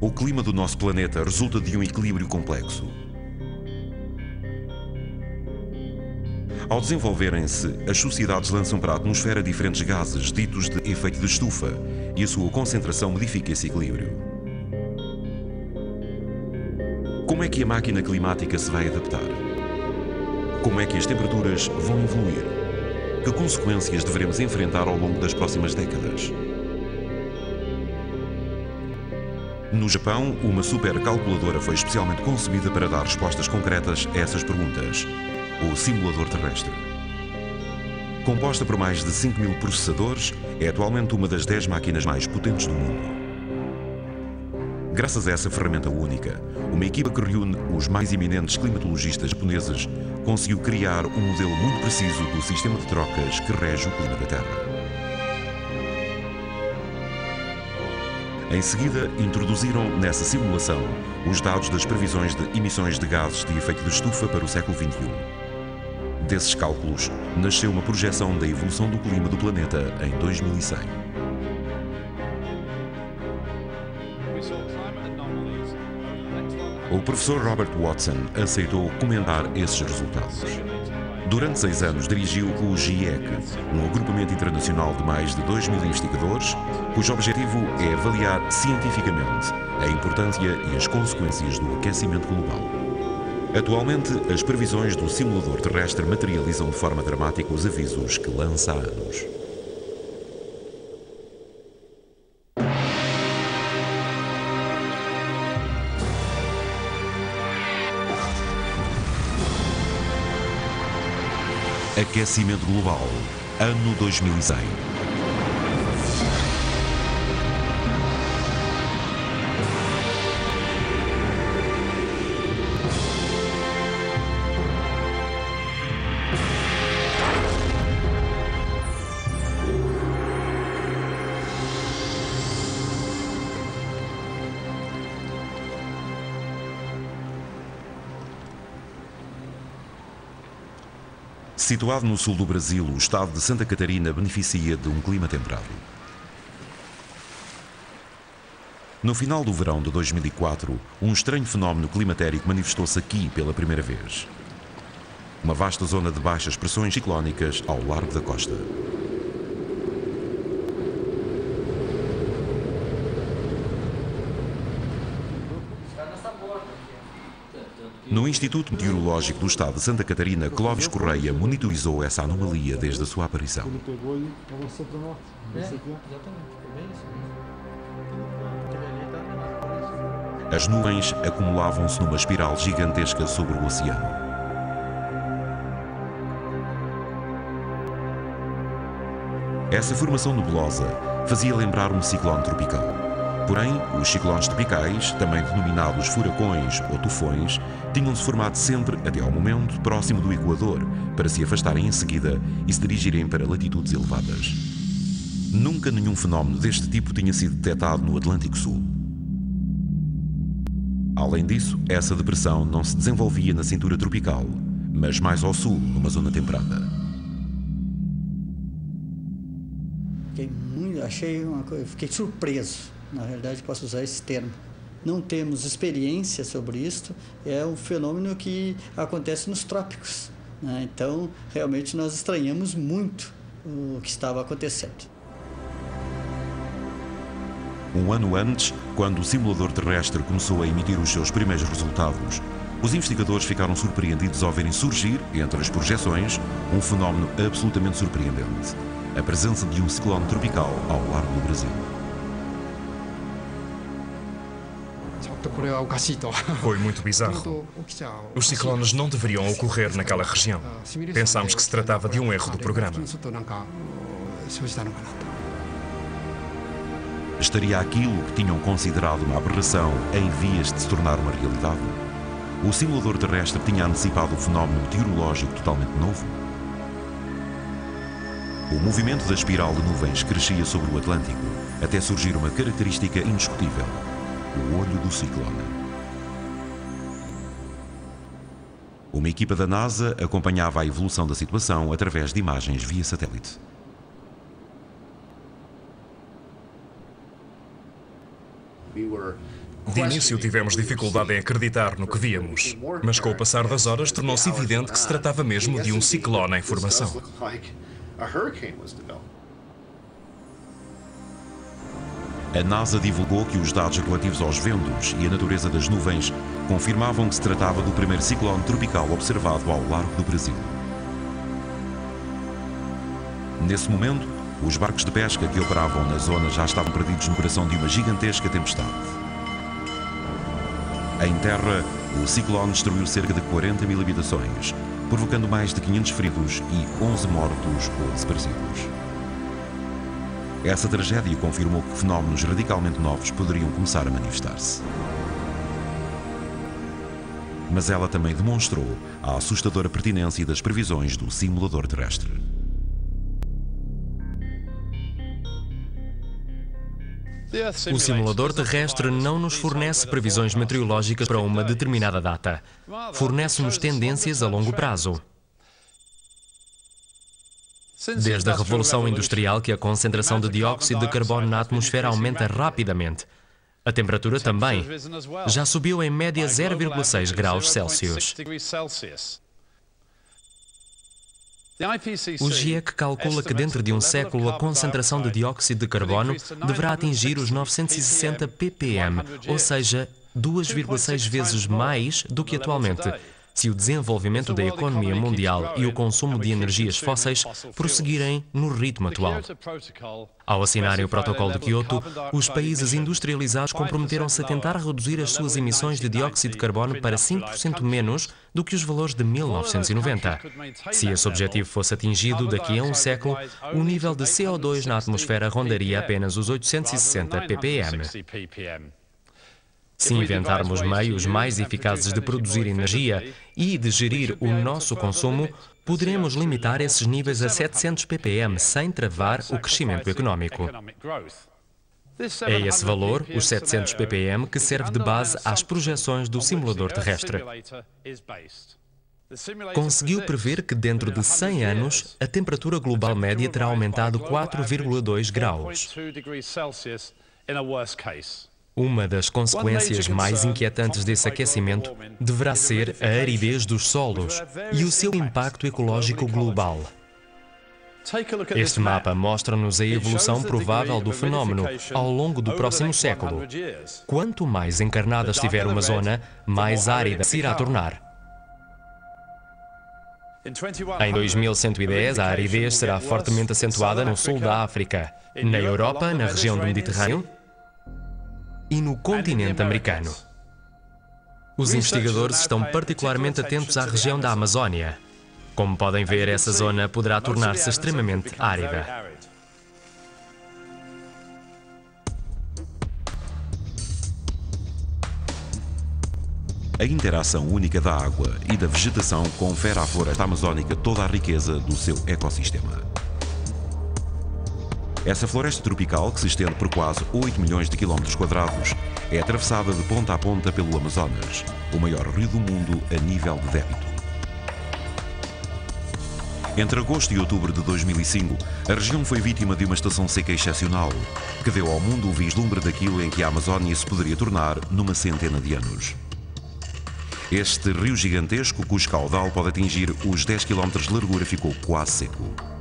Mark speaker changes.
Speaker 1: O clima do nosso planeta resulta de um equilíbrio complexo. Ao desenvolverem-se, as sociedades lançam para a atmosfera diferentes gases ditos de efeito de estufa e a sua concentração modifica esse equilíbrio. Como é que a máquina climática se vai adaptar? Como é que as temperaturas vão evoluir? Que consequências devemos enfrentar ao longo das próximas décadas? No Japão, uma supercalculadora foi especialmente concebida para dar respostas concretas a essas perguntas. O simulador terrestre. Composta por mais de 5.000 processadores, é atualmente uma das 10 máquinas mais potentes do mundo. Graças a essa ferramenta única, uma equipa que reúne os mais eminentes climatologistas japoneses conseguiu criar um modelo muito preciso do sistema de trocas que rege o clima da Terra. Em seguida, introduziram nessa simulação os dados das previsões de emissões de gases de efeito de estufa para o século XXI. Desses cálculos, nasceu uma projeção da evolução do clima do planeta em 2100. O professor Robert Watson aceitou comentar esses resultados. Durante 6 anos dirigiu o GIEC, um agrupamento internacional de mais de 2.000 investigadores, cujo objetivo é avaliar cientificamente a importância e as consequências do aquecimento global. Atualmente, as previsões do simulador terrestre materializam de forma dramática os avisos que lança há anos. Aquecimento global, ano 2100. Situado no sul do Brasil, o estado de Santa Catarina beneficia de um clima temperado. No final do verão de 2004, um estranho fenómeno climatérico manifestou-se aqui pela primeira vez. Uma vasta zona de baixas pressões ciclónicas ao largo da costa. No Instituto Meteorológico do Estado de Santa Catarina, Clóvis Correia monitorizou essa anomalia desde a sua aparição. As nuvens acumulavam-se numa espiral gigantesca sobre o oceano. Essa formação nebulosa fazia lembrar um ciclone tropical. Porém, os ciclones tropicais, também denominados furacões ou tufões, tinham-se formado sempre, até ao momento, próximo do Equador, para se afastarem em seguida e se dirigirem para latitudes elevadas. Nunca nenhum fenómeno deste tipo tinha sido detectado no Atlântico Sul. Além disso, essa depressão não se desenvolvia na cintura tropical, mas mais ao sul, numa zona temperada.
Speaker 2: Fiquei surpreso. Na realidade, posso usar esse termo. Não temos experiência sobre isso, é um fenômeno que acontece nos trópicos, né? Então, realmente, nós estranhamos muito o que estava acontecendo.
Speaker 1: Um ano antes, quando o simulador terrestre começou a emitir os seus primeiros resultados, os investigadores ficaram surpreendidos ao verem surgir, entre as projeções, um fenómeno absolutamente surpreendente: a presença de um ciclone tropical ao largo do Brasil.
Speaker 3: Foi muito bizarro. Os ciclones não deveriam ocorrer naquela região. Pensámos que se tratava de um erro do programa.
Speaker 1: Estaria aquilo que tinham considerado uma aberração em vias de se tornar uma realidade? O simulador terrestre tinha antecipado um fenómeno meteorológico totalmente novo? O movimento da espiral de nuvens crescia sobre o Atlântico. até surgir uma característica indiscutível: o olho do ciclone. Uma equipa da NASA acompanhava a evolução da situação através de imagens via satélite.
Speaker 3: De início tivemos dificuldade em acreditar no que víamos, mas com o passar das horas tornou-se evidente que se tratava mesmo de um ciclone em formação.
Speaker 1: A NASA divulgou que os dados relativos aos ventos e a natureza das nuvens confirmavam que se tratava do primeiro ciclone tropical observado ao largo do Brasil. Nesse momento, os barcos de pesca que operavam na zona já estavam perdidos no coração de uma gigantesca tempestade. Em terra, o ciclone destruiu cerca de 40 mil habitações, provocando mais de 500 feridos e 11 mortos ou desaparecidos. Essa tragédia confirmou que fenómenos radicalmente novos poderiam começar a manifestar-se. Mas ela também demonstrou a assustadora pertinência das previsões do simulador terrestre.
Speaker 4: O simulador terrestre não nos fornece previsões meteorológicas para uma determinada data. Fornece-nos tendências a longo prazo. Desde a Revolução Industrial que a concentração de dióxido de carbono na atmosfera aumenta rapidamente. A temperatura também. Já subiu em média 0,6 graus Celsius. O GIEC calcula que dentro de um século a concentração de dióxido de carbono deverá atingir os 960 ppm, ou seja, 2,6 vezes mais do que atualmente, se o desenvolvimento da economia mundial e o consumo de energias fósseis prosseguirem no ritmo atual. Ao assinarem o Protocolo de Kyoto, os países industrializados comprometeram-se a tentar reduzir as suas emissões de dióxido de carbono para 5% menos do que os valores de 1990. Se esse objetivo fosse atingido daqui a um século, o nível de CO2 na atmosfera rondaria apenas os 860 ppm. Se inventarmos meios mais eficazes de produzir energia e de gerir o nosso consumo, poderemos limitar esses níveis a 700 ppm sem travar o crescimento económico. É esse valor, os 700 ppm, que serve de base às projeções do simulador terrestre. Conseguiu prever que dentro de 100 anos, a temperatura global média terá aumentado 4,2 graus. Uma das consequências mais inquietantes desse aquecimento deverá ser a aridez dos solos e o seu impacto ecológico global. Este mapa mostra-nos a evolução provável do fenómeno ao longo do próximo século. Quanto mais encarnada estiver uma zona, mais árida se irá tornar. Em 2110, a aridez será fortemente acentuada no sul da África, na Europa, na região do Mediterrâneo e no continente americano. Os investigadores estão particularmente atentos à região da Amazónia. Como podem ver, essa zona poderá tornar-se extremamente árida.
Speaker 1: A interação única da água e da vegetação confere à floresta amazónica toda a riqueza do seu ecossistema. Essa floresta tropical, que se estende por quase 8 milhões de quilómetros quadrados, é atravessada de ponta a ponta pelo Amazonas, o maior rio do mundo a nível de débito. Entre agosto e outubro de 2005, a região foi vítima de uma estação seca excepcional, que deu ao mundo o vislumbre daquilo em que a Amazónia se poderia tornar numa centena de anos. Este rio gigantesco, cujo caudal pode atingir os 10 km de largura, ficou quase seco.